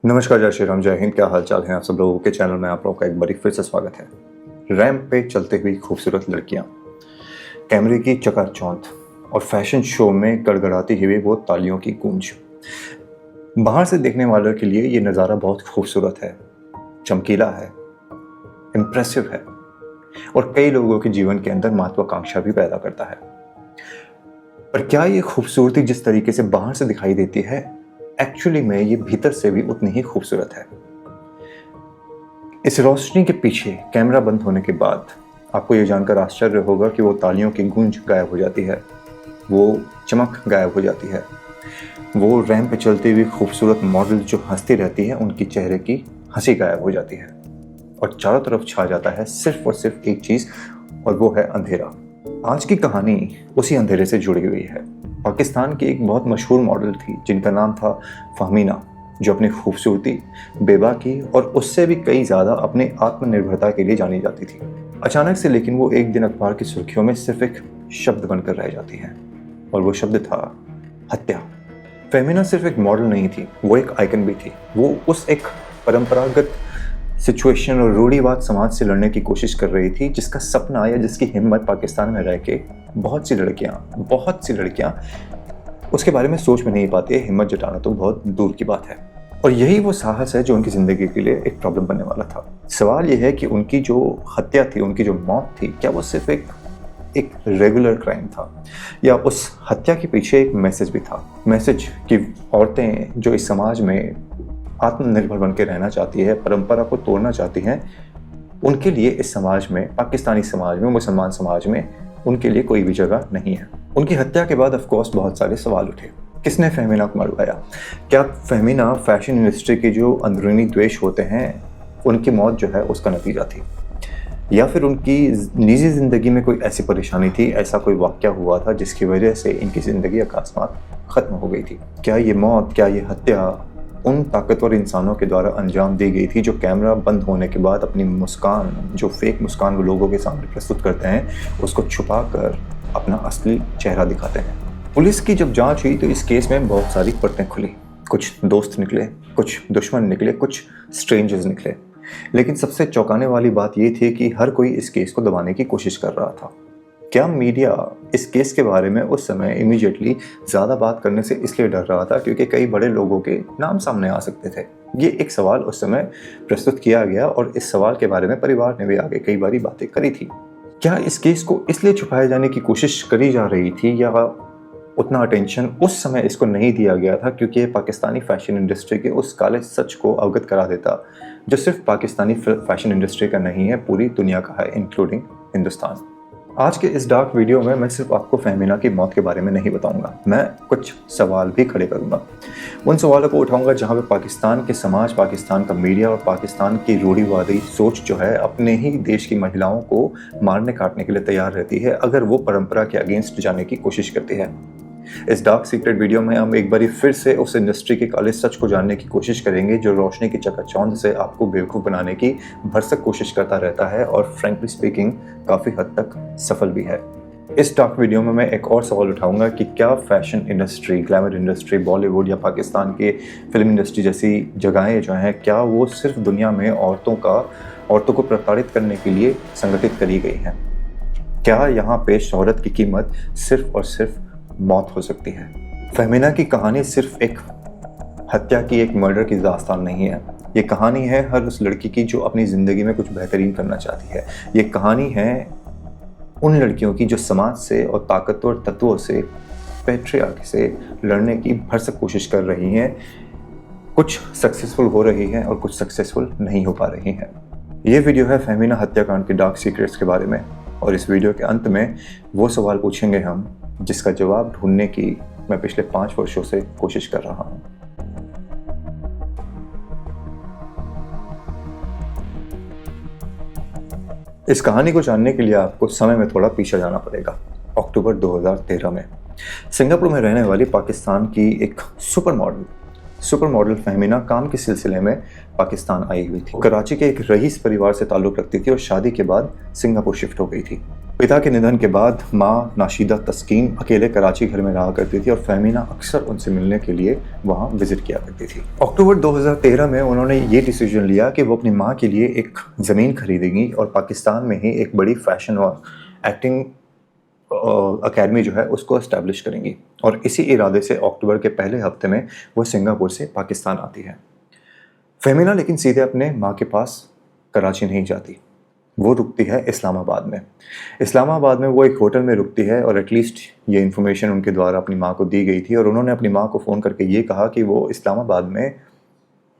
नमस्कार, जय श्री राम, जय हिंद। क्या हाल चाल है आप सब लोगों के। चैनल में आप लोगों का एक बार फिर से स्वागत है। रैंप पे चलते हुई खूबसूरत लड़कियां, कैमरे की चकाचौंध और फैशन शो में गड़गड़ाती हुई वो तालियों की गूंज। बाहर से देखने वालों के लिए ये नज़ारा बहुत खूबसूरत है, चमकीला है, इम्प्रेसिव है और कई लोगों के जीवन के अंदर महत्वाकांक्षा भी पैदा करता है। पर क्या ये खूबसूरती जिस तरीके से बाहर से दिखाई देती है, एक्चुअली में ये भीतर से भी उतनी ही खूबसूरत है। इस रोशनी के पीछे कैमरा बंद होने के बाद आपको ये जानकर आश्चर्य होगा कि वो तालियों की गूंज गायब हो जाती है, वो चमक गायब हो जाती है, वो रैंप पे चलती हुई खूबसूरत मॉडल जो हंसती रहती है उनकी चेहरे की हंसी गायब हो जाती है और चारों तरफ छा जाता है सिर्फ और सिर्फ एक चीज़, और वो है अंधेरा। आज की कहानी उसी अंधेरे से जुड़ी हुई है। पाकिस्तान की एक बहुत मशहूर मॉडल थी जिनका नाम था फहमीना, जो अपनी खूबसूरती, बेबाकी और उससे भी कई ज़्यादा अपनी आत्मनिर्भरता के लिए जानी जाती थी। अचानक से लेकिन वो एक दिन अखबार की सुर्खियों में सिर्फ एक शब्द बनकर रह जाती हैं, और वो शब्द था हत्या। फहमीना सिर्फ एक मॉडल नहीं थी, वो एक आइकन भी थी। वो उस एक परंपरागत सिचुएशन और रूढ़िवाद समाज से लड़ने की कोशिश कर रही थी, जिसका सपना या जिसकी हिम्मत पाकिस्तान में रह के बहुत सी लड़कियां उसके बारे में सोच में नहीं पाती है। हिम्मत जुटाना तो बहुत दूर की बात है। और यही वो साहस है जो उनकी ज़िंदगी के लिए एक प्रॉब्लम बनने वाला था। सवाल यह है कि उनकी जो हत्या थी, उनकी जो मौत थी, क्या वो सिर्फ एक रेगुलर क्राइम था, या उस हत्या के पीछे एक मैसेज भी था। मैसेज कि औरतें जो इस समाज में आत्मनिर्भर बन के रहना चाहती है, परंपरा को तोड़ना चाहती हैं, उनके लिए इस समाज में, पाकिस्तानी समाज में, मुसलमान समाज में उनके लिए कोई भी जगह नहीं है। उनकी हत्या के बाद ऑफकोर्स बहुत सारे सवाल उठे। किसने फहमीना को मरवाया? क्या फहमीना फैशन इंडस्ट्री के जो अंदरूनी द्वेष होते हैं, उनकी मौत जो है उसका नतीजा थी, या फिर उनकी निजी ज़िंदगी में कोई ऐसी परेशानी थी, ऐसा कोई वाक़या हुआ था जिसकी वजह से इनकी ज़िंदगी अकस्मात ख़त्म हो गई थी? क्या ये मौत, क्या ये हत्या उन ताकतवर इंसानों के द्वारा अंजाम दी गई थी जो कैमरा बंद होने के बाद अपनी मुस्कान, जो फेक मुस्कान वो लोगों के सामने प्रस्तुत करते हैं, उसको छुपा कर अपना असली चेहरा दिखाते हैं? पुलिस की जब जांच हुई तो इस केस में बहुत सारी परतें खुली। कुछ दोस्त निकले, कुछ दुश्मन निकले, कुछ स्ट्रेंजर्स निकले। लेकिन सबसे चौंकाने वाली बात ये थी कि हर कोई इस केस को दबाने की कोशिश कर रहा था। क्या मीडिया इस केस के बारे में उस समय इमीडिएटली ज़्यादा बात करने से इसलिए डर रहा था क्योंकि कई बड़े लोगों के नाम सामने आ सकते थे? ये एक सवाल उस समय प्रस्तुत किया गया और इस सवाल के बारे में परिवार ने भी आगे कई बारी बातें करी थी। क्या इस केस को इसलिए छुपाए जाने की कोशिश करी जा रही थी, या उतना अटेंशन उस समय इसको नहीं दिया गया था क्योंकि ये पाकिस्तानी फैशन इंडस्ट्री के उस काले सच को अवगत करा देता जो सिर्फ पाकिस्तानी फैशन इंडस्ट्री का नहीं है, पूरी दुनिया का है, इंक्लूडिंग हिंदुस्तान। आज के इस डार्क वीडियो में मैं सिर्फ आपको फहमीना की मौत के बारे में नहीं बताऊंगा, मैं कुछ सवाल भी खड़े करूंगा। उन सवालों को उठाऊंगा जहां पे पाकिस्तान के समाज, पाकिस्तान का मीडिया और पाकिस्तान की रूढ़िवादी सोच जो है अपने ही देश की महिलाओं को मारने काटने के लिए तैयार रहती है अगर वो परंपरा के अगेंस्ट जाने की कोशिश करती है। इस डार्क सीक्रेट वीडियो में हम एक बार फिर से उस इंडस्ट्री के काले सच को जानने की कोशिश करेंगे जो रोशनी की चकाचौंध से आपको बेवकूफ़ बनाने की भरसक कोशिश करता रहता है और फ्रैंकली स्पीकिंग काफ़ी हद तक सफल भी है। इस डार्क वीडियो में मैं एक और सवाल उठाऊंगा कि क्या fashion industry, glamour industry, Bollywood या पाकिस्तान के फिल्म इंडस्ट्री जैसी जगहें जो हैं, क्या वो सिर्फ दुनिया में औरतों को प्रताड़ित करने के लिए संगठित करी गई हैं? क्या यहाँ पे शोहरत की कीमत सिर्फ और सिर्फ मौत हो सकती है? फहमीना की कहानी सिर्फ एक हत्या की, एक मर्डर की दास्तान नहीं है। ये कहानी है हर उस लड़की की जो अपनी ज़िंदगी में कुछ बेहतरीन करना चाहती है। ये कहानी है उन लड़कियों की जो समाज से और ताकतवर तत्वों से, पैट्रियार्की से लड़ने की भरसक कोशिश कर रही हैं। कुछ सक्सेसफुल हो रही हैं और कुछ सक्सेसफुल नहीं हो पा रही हैं। ये वीडियो है फहमीना हत्याकांड के डार्क सीक्रेट्स के बारे में, और इस वीडियो के अंत में वो सवाल पूछेंगे हम जिसका जवाब ढूंढने की मैं पिछले 5 वर्षों से कोशिश कर रहा हूं। इस कहानी को जानने के लिए आपको समय में थोड़ा पीछे जाना पड़ेगा। अक्टूबर 2013 में सिंगापुर में रहने वाली पाकिस्तान की एक सुपर मॉडल फहमीना काम के सिलसिले में पाकिस्तान आई हुई थी। कराची के एक रईस परिवार से ताल्लुक़ रखती थी और शादी के बाद सिंगापुर शिफ्ट हो गई थी। पिता के निधन के बाद माँ नाशिदा तस्कीन अकेले कराची घर में रहा करती थी और फेमिना अक्सर उनसे मिलने के लिए वहाँ विजिट किया करती थी। अक्टूबर 2013 में उन्होंने ये डिसीजन लिया कि वो अपनी माँ के लिए एक ज़मीन खरीदेंगी और पाकिस्तान में ही एक बड़ी फैशन और एक्टिंग अकेडमी जो है उसको इस्टेब्लिश करेंगी। और इसी इरादे से अक्टूबर के पहले हफ्ते में वो सिंगापुर से पाकिस्तान आती है। फेमिना लेकिन सीधे अपने माँ के पास कराची नहीं जाती, वो रुकती है इस्लामाबाद में। इस्लामाबाद में वो एक होटल में रुकती है और एटलीस्ट ये इन्फॉर्मेशन उनके द्वारा अपनी माँ को दी गई थी और उन्होंने अपनी माँ को फ़ोन करके ये कहा कि वो इस्लामाबाद में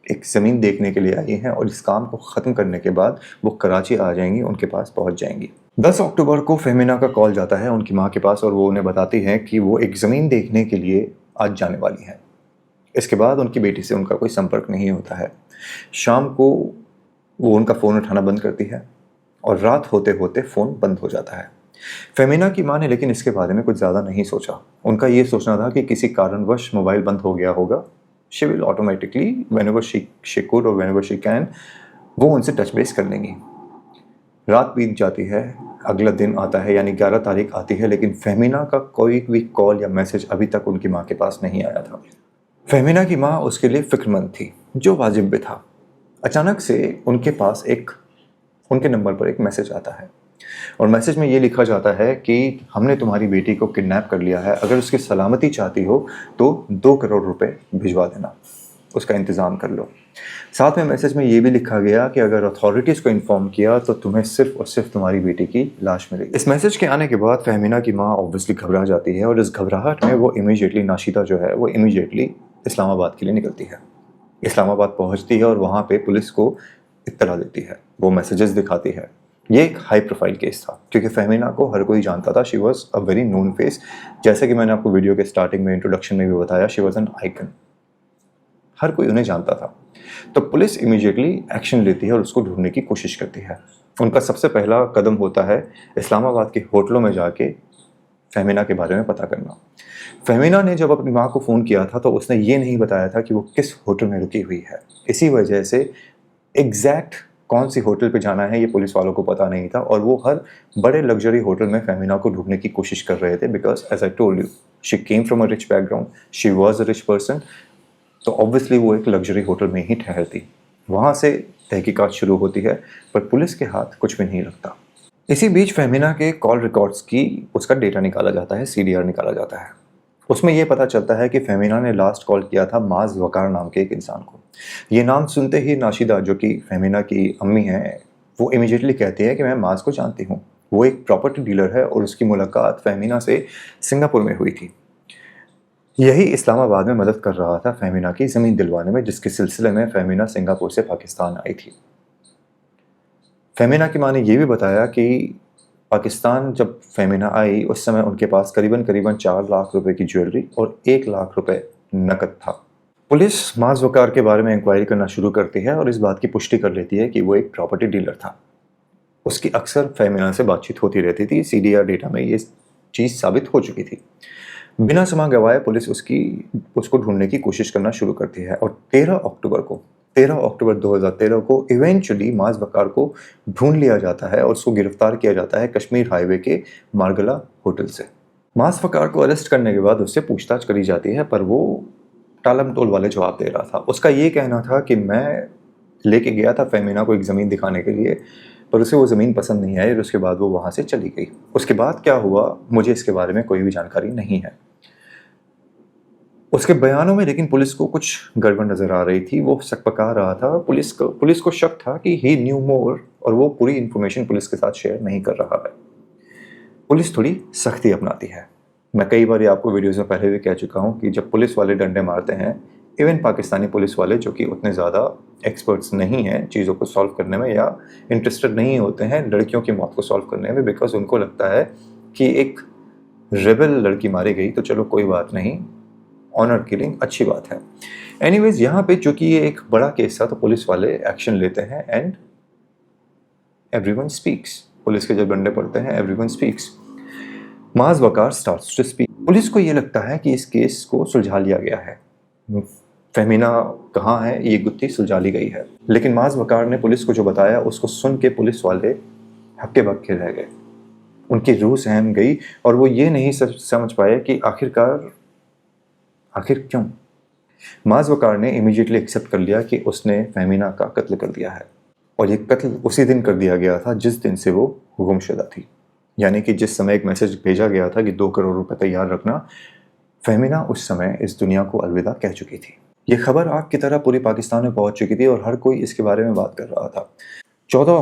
एक ज़मीन देखने के लिए आई हैं और इस काम को ख़त्म करने के बाद वो कराची आ जाएंगी, उनके पास पहुँच जाएंगी। 10 अक्टूबर को फेमिना का कॉल जाता है उनकी माँ के पास और वो उन्हें बताती है कि वो एक ज़मीन देखने के लिए आज जाने वाली हैं। इसके बाद उनकी बेटी से उनका कोई संपर्क नहीं होता है। शाम को वो उनका फ़ोन उठाना बंद करती है और रात होते होते फ़ोन बंद हो जाता है। फेमिना की माँ ने लेकिन इसके बारे में कुछ ज़्यादा नहीं सोचा। उनका ये सोचना था कि किसी कारणवश मोबाइल बंद हो गया होगा, she will automatically whenever she could और व्हेनेवर शी कैन वो उनसे टच बेस कर लेंगी। रात बीत जाती है, अगला दिन आता है यानी 11 तारीख आती है, लेकिन फेमिना का कोई भी कॉल या मैसेज अभी तक उनकी माँ के पास नहीं आया था। फेमिना की माँ उसके लिए फ़िक्रमंद थी, जो वाजिब भी था। अचानक से उनके पास उनके नंबर पर एक मैसेज आता है और मैसेज में ये लिखा जाता है कि हमने तुम्हारी बेटी को किडनैप कर लिया है, अगर उसकी सलामती चाहती हो तो 2 करोड़ रुपए भिजवा देना, उसका इंतज़ाम कर लो। साथ में मैसेज में ये भी लिखा गया कि अगर अथॉरिटीज़ को इन्फॉर्म किया तो तुम्हें सिर्फ और सिर्फ तुम्हारी बेटी की लाश मिलेगी। इस मैसेज के आने के बाद फेमिना की माँ ऑब्वियसली घबरा जाती है और इस घबराहट में वो इमीडिएटली नाशिदा जो है वो इमीडिएटली इस्लामाबाद के लिए निकलती है। इस्लामाबाद पहुँचती है और वहाँ पर पुलिस को इत्तला देती है, वो मैसेजेस दिखाती है। ये एक हाई प्रोफाइल केस था क्योंकि फेमिना को हर कोई जानता था, she was a very known face. जैसे कि मैंने आपको वीडियो के स्टार्टिंग में इंट्रोडक्शन में भी बताया, शी वॉज एन आइकन, हर कोई उन्हें जानता था। तो पुलिस इमीडिएटली एक्शन लेती है और उसको ढूंढने की कोशिश करती है। उनका सबसे पहला कदम होता है इस्लामाबाद के होटलों में जाके फेमिना के बारे में पता करना। फेमिना ने जब अपनी माँ को फ़ोन किया था तो उसने ये नहीं बताया था कि वो किस होटल में रुकी हुई है। इसी वजह से एग्जैक्ट कौन सी होटल पे जाना है ये पुलिस वालों को पता नहीं था और वो हर बड़े लग्जरी होटल में फेमिना को ढूंढने की कोशिश कर रहे थे, because as I told you she came from a rich background, she was a rich person. तो ऑब्वियसली वो एक लग्जरी होटल में ही ठहरती। वहाँ से तहकीकात शुरू होती है पर पुलिस के हाथ कुछ भी नहीं लगता। इसी बीच फेमिना के कॉल रिकॉर्ड्स की उसका डेटा निकाला जाता है, CDR निकाला जाता है। उसमें यह पता चलता है कि फेमिना ने लास्ट कॉल किया था माज वकार नाम के एक इंसान को। ये नाम सुनते ही नाशिदा, जो कि फेमिना की अम्मी हैं, वो इमीडिएटली कहती है कि मैं माज को जानती हूँ, वो एक प्रॉपर्टी डीलर है और उसकी मुलाकात फेमिना से सिंगापुर में हुई थी। यही इस्लामाबाद में मदद कर रहा था फेमिना की ज़मीन दिलवाने में, जिसके सिलसिले में फेमिना सिंगापुर से पाकिस्तान आई थी। फेमिना की माँ ने यह भी बताया कि पाकिस्तान जब फेमिना आई उस समय उनके पास करीबन 4 लाख रुपए की ज्वेलरी और 1 लाख रुपए नकद था। पुलिस माज वकार के बारे में इंक्वायरी करना शुरू करती है और इस बात की पुष्टि कर लेती है कि वो एक प्रॉपर्टी डीलर था। उसकी अक्सर फेमिना से बातचीत होती रहती थी, CDR डेटा में ये चीज़ साबित हो चुकी थी। बिना समय गंवाए पुलिस उसको ढूंढने की कोशिश करना शुरू करती है और 13 अक्टूबर 2013 को इवेंचुअली माज वकार को ढूंढ लिया जाता है और उसको गिरफ्तार किया जाता है कश्मीर हाईवे के मारगला होटल से। माज वकार को अरेस्ट करने के बाद उससे पूछताछ करी जाती है पर वो टालम टोल वाले जवाब दे रहा था। उसका ये कहना था कि मैं लेके गया था फेमिना को एक ज़मीन दिखाने के लिए, पर उसे वो ज़मीन पसंद नहीं आई और उसके बाद वो वहाँ से चली गई। उसके बाद क्या हुआ मुझे इसके बारे में कोई भी जानकारी नहीं है। उसके बयानों में लेकिन पुलिस को कुछ गड़बड़ नज़र आ रही थी, वो सकपका रहा था। पुलिस को शक था कि ही न्यू मोर और वो पूरी इन्फॉर्मेशन पुलिस के साथ शेयर नहीं कर रहा है। पुलिस थोड़ी सख्ती अपनाती है। मैं कई बार आपको वीडियोज़ में पहले भी कह चुका हूँ कि जब पुलिस वाले डंडे मारते हैं, इवन पाकिस्तानी पुलिस वाले जो कि उतने ज़्यादा एक्सपर्ट्स नहीं हैं चीज़ों को सॉल्व करने में या इंटरेस्टेड नहीं होते हैं लड़कियों की मौत को सॉल्व करने में, बिकॉज उनको लगता है कि एक रेबल लड़की मारी गई तो चलो कोई बात नहीं, ऑनर किलिंग अच्छी बात है। एनीवेज यहाँ पे चूंकि ये एक बड़ा केस था तो पुलिस वाले एक्शन लेते हैं एंड एवरीवन स्पीक्स। पुलिस के जब डंडे पड़ते हैं एवरीवन स्पीक्स। माज वकार स्टार्ट्स टू स्पीक। पुलिस को ये लगता है कि इस केस को सुलझा लिया गया है, फेमिना कहाँ है ये गुत्थी सुलझा ली गई है। लेकिन माज वकार ने पुलिस को जो बताया उसको सुन के पुलिस वाले हक्के बक्के रह गए। उनकी रूह सहम गई और वो ये नहीं समझ पाए कि आखिर क्यों। माज वकार ने इमीडिएटली एक्सेप्ट कर लिया कि उसने फहमीना का कत्ल कर दिया है, और ये कत्ल उसी दिन कर दिया गया था जिस दिन से वो गुमशुदा थी। यानी कि जिस समय एक मैसेज भेजा गया था कि 2 करोड़ रुपए तैयार रखना, फहमीना उस समय इस दुनिया को अलविदा कह चुकी थी। ये खबर आग की तरह पूरे पाकिस्तान में पहुंच चुकी थी और हर कोई इसके बारे में बात कर रहा था। 14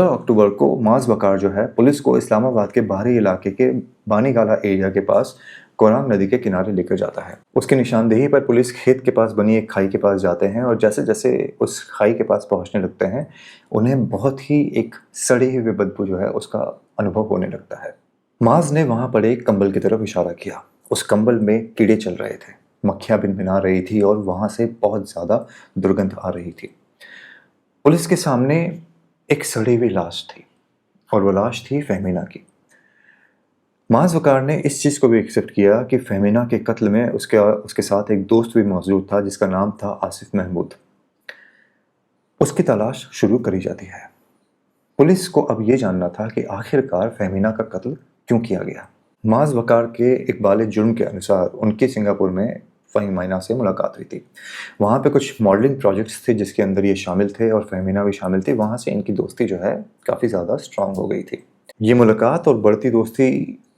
अक्टूबर को माज वकार जो है पुलिस को इस्लामाबाद के बाहरी इलाके के बानीगाला एरिया के पास कोरांग नदी के किनारे लेकर जाता है। उसकी निशानदेही पर पुलिस खेत के पास बनी एक खाई के पास जाते हैं और जैसे जैसे उस खाई के पास पहुंचने लगते हैं उन्हें बहुत ही एक सड़ी हुई बदबू जो है उसका अनुभव होने लगता है। माज ने वहां पड़े एक कंबल की तरफ इशारा किया। उस कंबल में कीड़े चल रहे थे, मक्खियां भिनभिना रही थी और वहां से बहुत ज्यादा दुर्गंध आ रही थी। पुलिस के सामने एक सड़ी हुई लाश थी और वो लाश थी फहमीना की। माज वकार ने इस चीज़ को भी एक्सेप्ट किया कि फहमीना के कत्ल में उसके साथ एक दोस्त भी मौजूद था जिसका नाम था आसिफ महमूद। उसकी तलाश शुरू करी जाती है। पुलिस को अब ये जानना था कि आखिरकार फहमीना का कत्ल क्यों किया गया। माज वकार के इकबाल जुर्म के अनुसार उनकी सिंगापुर में फहमीना से मुलाकात हुई थी। वहाँ पे कुछ मॉडलिंग प्रोजेक्ट्स थे जिसके अंदर ये शामिल थे और फहमीना भी शामिल थी। वहाँ से इनकी दोस्ती जो है काफ़ी ज़्यादा स्ट्रांग हो गई थी। ये मुलाकात और बढ़ती दोस्ती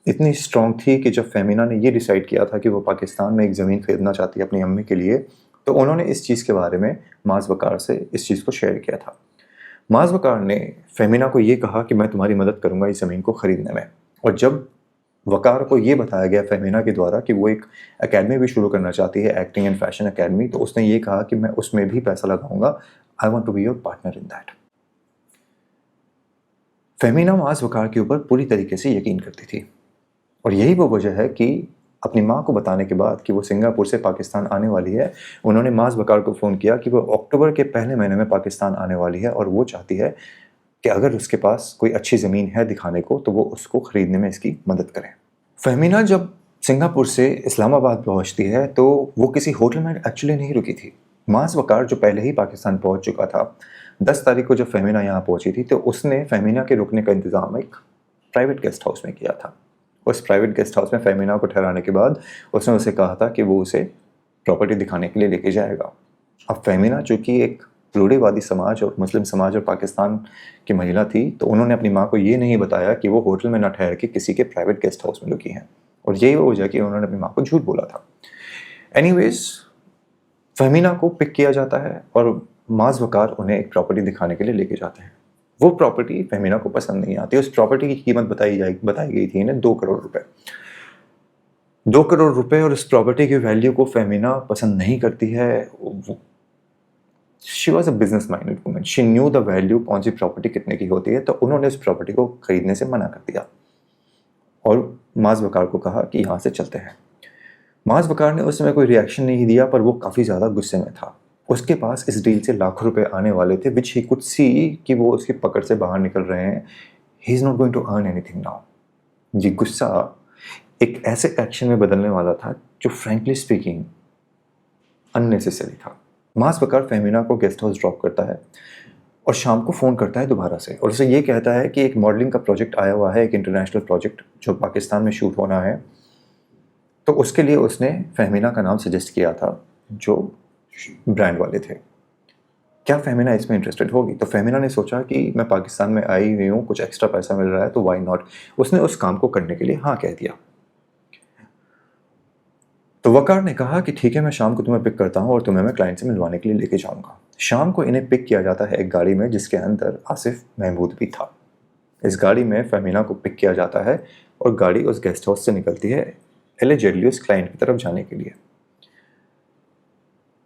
इतनी स्ट्रांग थी कि जब फहमीना ने ये डिसाइड किया था कि वो पाकिस्तान में एक ज़मीन खरीदना चाहती है अपनी अम्मी के लिए, तो उन्होंने इस चीज़ के बारे में माज वकार से इस चीज़ को शेयर किया था। माज वकार ने फहमीना को ये कहा कि मैं तुम्हारी मदद करूँगा इस ज़मीन को ख़रीदने में। और जब वकार को ये बताया गया फहमीना के द्वारा कि वो एक एकेडमी भी शुरू करना चाहती है, एक्टिंग एंड फैशन एकेडमी, तो उसने ये कहा कि मैं उसमें भी पैसा लगाऊंगा, I want to be your partner in that. Fahmina Maaz Waqar के ऊपर पूरी तरीके से यकीन करती थी और यही वो वजह है कि अपनी माँ को बताने के बाद कि वो सिंगापुर से पाकिस्तान आने वाली है, उन्होंने माज वकार को फ़ोन किया कि वो अक्टूबर के पहले महीने में पाकिस्तान आने वाली है और वो चाहती है कि अगर उसके पास कोई अच्छी ज़मीन है दिखाने को तो वो उसको ख़रीदने में इसकी मदद करें। फहमीना जब सिंगापुर से इस्लामाबाद पहुंचती है तो वो किसी होटल में एक्चुअली नहीं रुकी थी। माज वकार जो पहले ही पाकिस्तान पहुंच चुका था, 10 तारीख को जब फहमीना यहाँ पहुंची थी तो उसने फहमीना के रुकने का इंतज़ाम एक प्राइवेट गेस्ट हाउस में किया था। उस प्राइवेट गेस्ट हाउस में फहमीना को ठहराने के बाद उसने उसे कहा था कि वो उसे प्रॉपर्टी दिखाने के लिए लेके जाएगा। अब फहमीना चूँकि एक रूढ़िवादी समाज और मुस्लिम समाज और पाकिस्तान की महिला थी, तो उन्होंने अपनी माँ को ये नहीं बताया कि वो होटल में न ठहर के किसी के प्राइवेट गेस्ट हाउस में रुकी हैं, और यही वो वजह कि उन्होंने अपनी माँ को झूठ बोला था। एनीवेज, फहमीना को पिक किया जाता है और माज वकार उन्हें एक प्रॉपर्टी दिखाने के लिए लेके जाते हैं। वो प्रॉपर्टी फहमीना को पसंद नहीं आती। उस प्रॉपर्टी की कीमत बताई गई थी इन्हें 2 करोड़ रुपए। 2 करोड़ रुपए और उस प्रॉपर्टी की वैल्यू को फहमीना पसंद नहीं करती है। She was a business minded woman, she knew the value कौन सी प्रॉपर्टी कितने की होती है, तो उन्होंने उस प्रॉपर्टी को खरीदने से मना कर दिया और माज वकार को कहा कि यहाँ से चलते हैं। माज वकार ने उस समय कोई रिएक्शन नहीं दिया, पर वो काफ़ी ज़्यादा गुस्से में था। उसके पास इस डील से लाखों रुपए आने वाले थे, विच ही कुड सी कि वो उसकी पकड़ से बाहर निकल रहे हैं। He is not going to earn anything now. ये गुस्सा एक ऐसे एक्शन में बदलने वाला था जो फ्रैंकली स्पीकिंग अननेसेसरी था। माज वकार फहमीना को गेस्ट हाउस ड्रॉप करता है और शाम को फ़ोन करता है दोबारा से और उसे ये कहता है कि एक मॉडलिंग का प्रोजेक्ट आया हुआ है, एक इंटरनेशनल प्रोजेक्ट जो पाकिस्तान में शूट होना है। तो उसके लिए उसने फहमीना का नाम सजेस्ट किया था जो ब्रांड वाले थे। क्या फहमीना इसमें इंटरेस्टेड होगी? तो फहमीना ने सोचा कि मैं पाकिस्तान में आई हुई हूँ, कुछ एक्स्ट्रा पैसा मिल रहा है तो वाई नॉट। उसने उस काम को करने के लिए हाँ कह दिया। तो वकार ने कहा कि ठीक है, मैं शाम को तुम्हें पिक करता हूँ और तुम्हें मैं क्लाइंट से मिलवाने के लिए लेके जाऊँगा। शाम को इन्हें पिक किया जाता है एक गाड़ी में जिसके अंदर आसिफ महमूद भी था। इस गाड़ी में फहमीना को पिक किया जाता है और गाड़ी उस गेस्ट हाउस से निकलती है एलिजेडली उस क्लाइंट की तरफ जाने के लिए।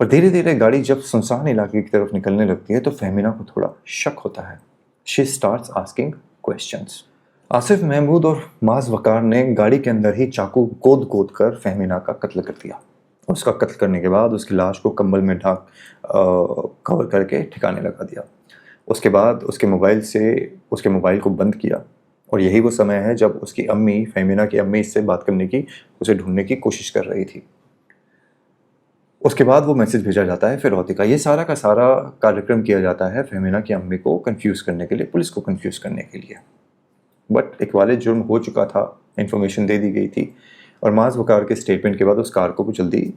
और धीरे धीरे गाड़ी जब सुनसान इलाके की तरफ निकलने लगती है तो फहमीना को थोड़ा शक होता है। She starts asking questions. Asif Mahmood और माज वकार ने गाड़ी के अंदर ही चाकू गोद गोद कर फहमीना का कत्ल कर दिया। उसका कत्ल करने के बाद उसकी लाश को कंबल में ढाक कवर करके ठिकाने लगा दिया। उसके बाद उसके मोबाइल को बंद किया और यही वो समय है जब उसकी अम्मी, फहमीना की अम्मी, इससे बात करने की, उसे ढूंढने की कोशिश कर रही थी। उसके बाद वो मैसेज भेजा जाता है फिरौती का। ये सारा का सारा कार्यक्रम किया जाता है फहमीना की अम्मी को कंफ्यूज करने के लिए, पुलिस को कंफ्यूज करने के लिए। बट एक वालिद जुर्म हो चुका था, इन्फॉर्मेशन दे दी गई थी और माज वकार के स्टेटमेंट के बाद उस कार को जल्दी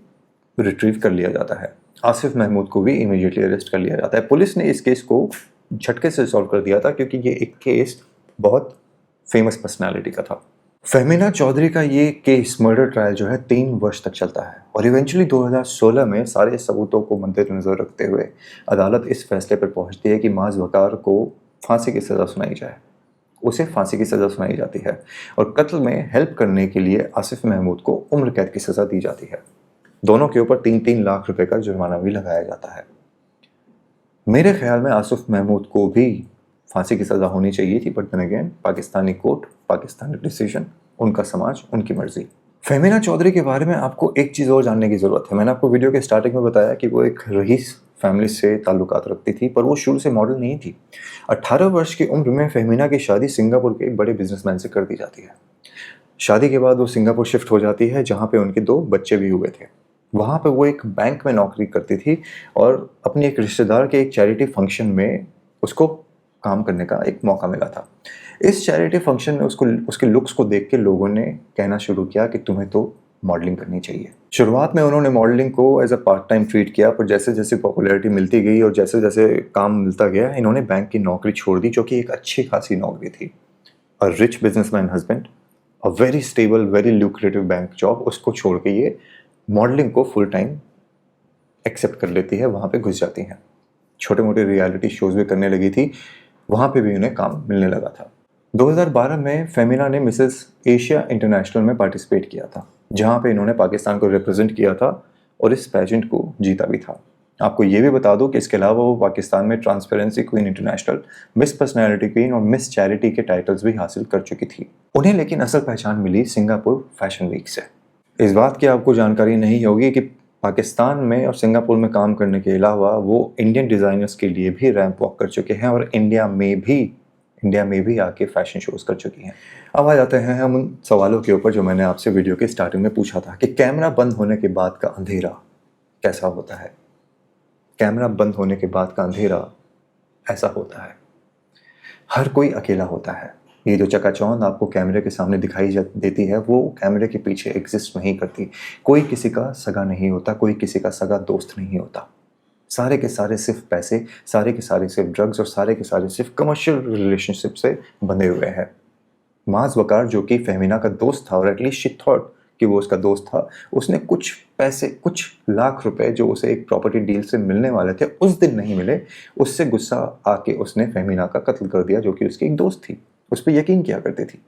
रिट्रीव कर लिया जाता है। आसिफ महमूद को भी इमीडिएटली अरेस्ट कर लिया जाता है। पुलिस ने इस केस को झटके से सॉल्व कर दिया था क्योंकि ये एक केस बहुत फेमस पर्सनालिटी का था। फहमीना चौधरी का ये केस मर्डर ट्रायल जो है 3 वर्ष तक चलता है और इवेंचुअली 2016 में सारे सबूतों को मद्देनजर रखते हुए अदालत इस फैसले पर पहुंचती है कि माज वकार को फांसी की सज़ा सुनाई जाए। उसे फांसी की सज़ा सुनाई जाती है और कत्ल में हेल्प करने के लिए आसिफ महमूद को उम्र कैद की सज़ा दी जाती है। दोनों के ऊपर 3-3 लाख रुपए का जुर्माना भी लगाया जाता है। मेरे ख्याल में आसिफ महमूद को भी फांसी की सज़ा होनी चाहिए थी, but then again Pakistani court, Pakistani decision, उनका समाज, उनकी मर्जी। फहमीना चौधरी के बारे में आपको एक चीज़ और जानने की ज़रूरत है। मैंने आपको वीडियो के स्टार्टिंग में बताया कि वो एक रईस फैमिली से ताल्लुकात रखती थी, पर वो शुरू से मॉडल नहीं थी। 18 वर्ष की उम्र में फहमीना की शादी सिंगापुर के एक बड़े बिजनेसमैन से कर दी जाती है। शादी के बाद वो सिंगापुर शिफ्ट हो जाती है, जहाँ पे उनके 2 बच्चे भी हुए थे। वहाँ पे वो एक बैंक में नौकरी करती थी और अपनी एक रिश्तेदार के एक चैरिटी फंक्शन में उसको काम करने का एक मौका मिला था। इस चैरिटी फंक्शन में उसको उसके लुक्स को देख के लोगों ने कहना शुरू किया कि तुम्हें तो मॉडलिंग करनी चाहिए। शुरुआत में उन्होंने मॉडलिंग को as a part time treat किया, पर जैसे जैसे पॉपुलैरिटी मिलती गई और जैसे जैसे काम मिलता गया, इन्होंने बैंक की नौकरी छोड़ दी, जो कि एक अच्छी खासी नौकरी थी। A rich businessman husband, a very stable, very lucrative bank job, उसको छोड़ के ये मॉडलिंग को फुल टाइम एक्सेप्ट कर लेती है, वहाँ पे घुस जाती हैं। छोटे मोटे रियलिटी शोज भी करने लगी थी, वहाँ पे भी उन्हें काम मिलने लगा था। 2012 में फेमिना ने मिसेस एशिया इंटरनेशनल में पार्टिसिपेट किया था, जहाँ पे इन्होंने पाकिस्तान को रिप्रेजेंट किया था और इस पैजेंट को जीता भी था। आपको ये भी बता दूं कि इसके अलावा वो पाकिस्तान में transparency queen international, miss personality queen और मिस चैरिटी के टाइटल्स भी हासिल कर चुकी थी। उन्हें लेकिन असल पहचान मिली सिंगापुर फैशन वीक से। इस बात की आपको जानकारी नहीं होगी कि पाकिस्तान में और सिंगापुर में काम करने के अलावा वो इंडियन डिज़ाइनर्स के लिए भी रैंप वॉक कर चुके हैं और इंडिया में भी आके फैशन शोज कर चुकी हैं। अब आ जाते हैं हम उन सवालों के ऊपर जो मैंने आपसे वीडियो के स्टार्टिंग में पूछा था कि कैमरा बंद होने के बाद का अंधेरा कैसा होता है। कैमरा बंद होने के बाद का अंधेरा ऐसा होता है, हर कोई अकेला होता है। ये जो चकाचौंध आपको कैमरे के सामने दिखाई देती है, वो कैमरे के पीछे एग्जिस्ट नहीं करती। कोई किसी का सगा नहीं होता, कोई किसी का सगा दोस्त नहीं होता। सारे के सारे सिर्फ पैसे, सारे के सारे सिर्फ ड्रग्स और सारे के सारे सिर्फ कमर्शियल रिलेशनशिप से बंधे हुए हैं। माज वकार, जो कि फेमिना का दोस्त था और एटलीस्ट शी थॉट कि वो उसका दोस्त था, उसने कुछ पैसे, कुछ लाख रुपए जो उसे एक प्रॉपर्टी डील से मिलने वाले थे, उस दिन नहीं मिले। उससे गुस्सा आके उसने फेमिना का कत्ल कर दिया, जो कि उसकी एक दोस्त थी, उस पर यकीन किया करती थी।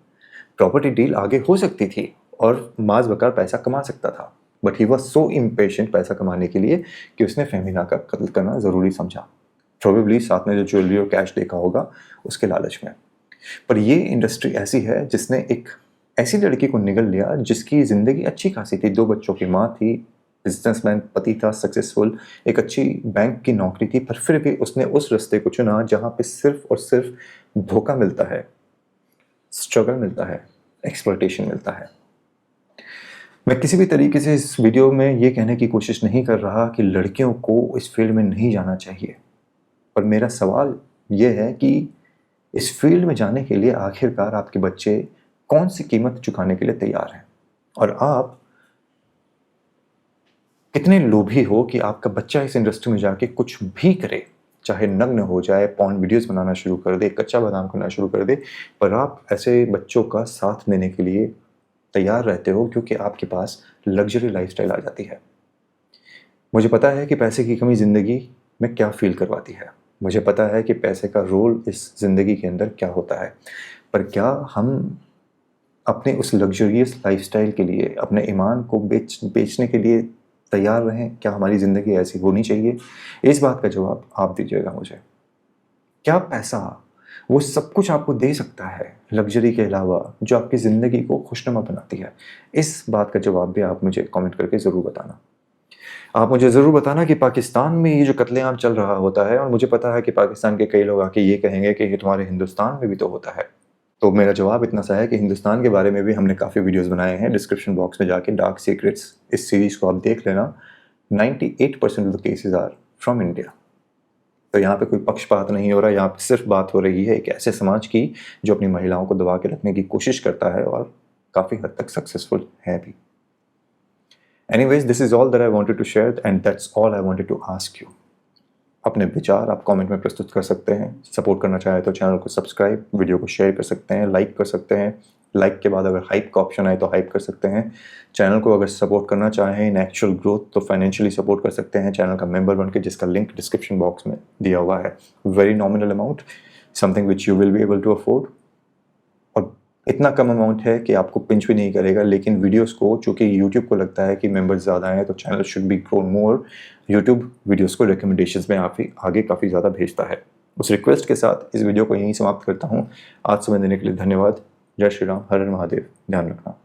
प्रॉपर्टी डील आगे हो सकती थी और माज वकार पैसा कमा सकता था, but he was so impatient पैसा कमाने के लिए कि उसने फेमिना का कत्ल करना ज़रूरी समझा। प्रोबेबली साथ में जो ज्वेलरी और कैश देखा होगा उसके लालच में। पर ये इंडस्ट्री ऐसी है जिसने एक ऐसी लड़की को निगल लिया जिसकी ज़िंदगी अच्छी खासी थी, 2 बच्चों की माँ थी, बिजनेसमैन पति था, सक्सेसफुल, एक अच्छी बैंक की नौकरी थी, पर फिर भी उसने उस रास्ते को चुना जहाँ पे सिर्फ और सिर्फ धोखा मिलता है, स्ट्रगल मिलता है, एक्सप्लॉयटेशन मिलता है। मैं किसी भी तरीके से इस वीडियो में ये कहने की कोशिश नहीं कर रहा कि लड़कियों को इस फील्ड में नहीं जाना चाहिए, पर मेरा सवाल ये है कि इस फील्ड में जाने के लिए आखिरकार आपके बच्चे कौन सी कीमत चुकाने के लिए तैयार हैं, और आप कितने लोभी हो कि आपका बच्चा इस इंडस्ट्री में जाके कुछ भी करे, चाहे नग्न हो जाए, पॉर्न वीडियोस बनाना शुरू कर दे, कच्चा बादाम करना शुरू कर दे, पर आप ऐसे बच्चों का साथ देने के लिए तैयार रहते हो क्योंकि आपके पास लग्जरी लाइफस्टाइल आ जाती है। मुझे पता है कि पैसे की कमी ज़िंदगी में क्या फील करवाती है, मुझे पता है कि पैसे का रोल इस ज़िंदगी के अंदर क्या होता है, पर क्या हम अपने उस लग्जरियस लाइफस्टाइल के लिए अपने ईमान को बेचने के लिए तैयार रहें? क्या हमारी ज़िंदगी ऐसी होनी चाहिए? इस बात का जवाब आप दीजिएगा मुझे। क्या पैसा वो सब कुछ आपको दे सकता है लग्जरी के अलावा जो आपकी ज़िंदगी को खुशनुमा बनाती है? इस बात का जवाब भी आप मुझे कमेंट करके ज़रूर बताना। आप मुझे ज़रूर बताना कि पाकिस्तान में ये जो कत्लेआम चल रहा होता है, और मुझे पता है कि पाकिस्तान के कई लोग आके ये कहेंगे कि ये तुम्हारे हिंदुस्तान में भी तो होता है, तो मेरा जवाब इतना सा है कि हिंदुस्तान के बारे में भी हमने काफ़ी वीडियोस बनाए हैं। डिस्क्रिप्शन बॉक्स में जाके डार्क सीक्रेट्स इस सीरीज़ को आप देख लेना। 98% of the cases are from India. तो यहाँ पे कोई पक्षपात नहीं हो रहा, यहाँ पे सिर्फ बात हो रही है एक ऐसे समाज की जो अपनी महिलाओं को दबा के रखने की कोशिश करता है और काफ़ी हद तक सक्सेसफुल है भी। Anyways, this is all that I wanted to share and that's all I wanted to ask you. अपने विचार आप कमेंट में प्रस्तुत कर सकते हैं। सपोर्ट करना चाहे तो चैनल को सब्सक्राइब, वीडियो को शेयर कर सकते हैं, लाइक कर सकते हैं। लाइक के बाद अगर हाइप का ऑप्शन आए तो हाइप कर सकते हैं। चैनल को अगर सपोर्ट करना चाहें इन एक्चुअल ग्रोथ तो फाइनेंशियली सपोर्ट कर सकते हैं चैनल का मेंबर बन के, जिसका लिंक डिस्क्रिप्शन बॉक्स में दिया हुआ है। Very nominal amount, something which you will be able to afford. और इतना कम अमाउंट है कि आपको पिंच भी नहीं करेगा, लेकिन वीडियोस को चूँकि यूट्यूब को लगता है कि मेंबर्स ज़्यादा हैं तो channel should be grow more, YouTube videos को रिकमेंडेशंस में आगे काफ़ी ज़्यादा भेजता है। उस रिक्वेस्ट के साथ इस वीडियो को यहीं समाप्त करता हूँ। आज समय देने के लिए धन्यवाद। जय श्री राम, हर हर महादेव। ध्यान रखना।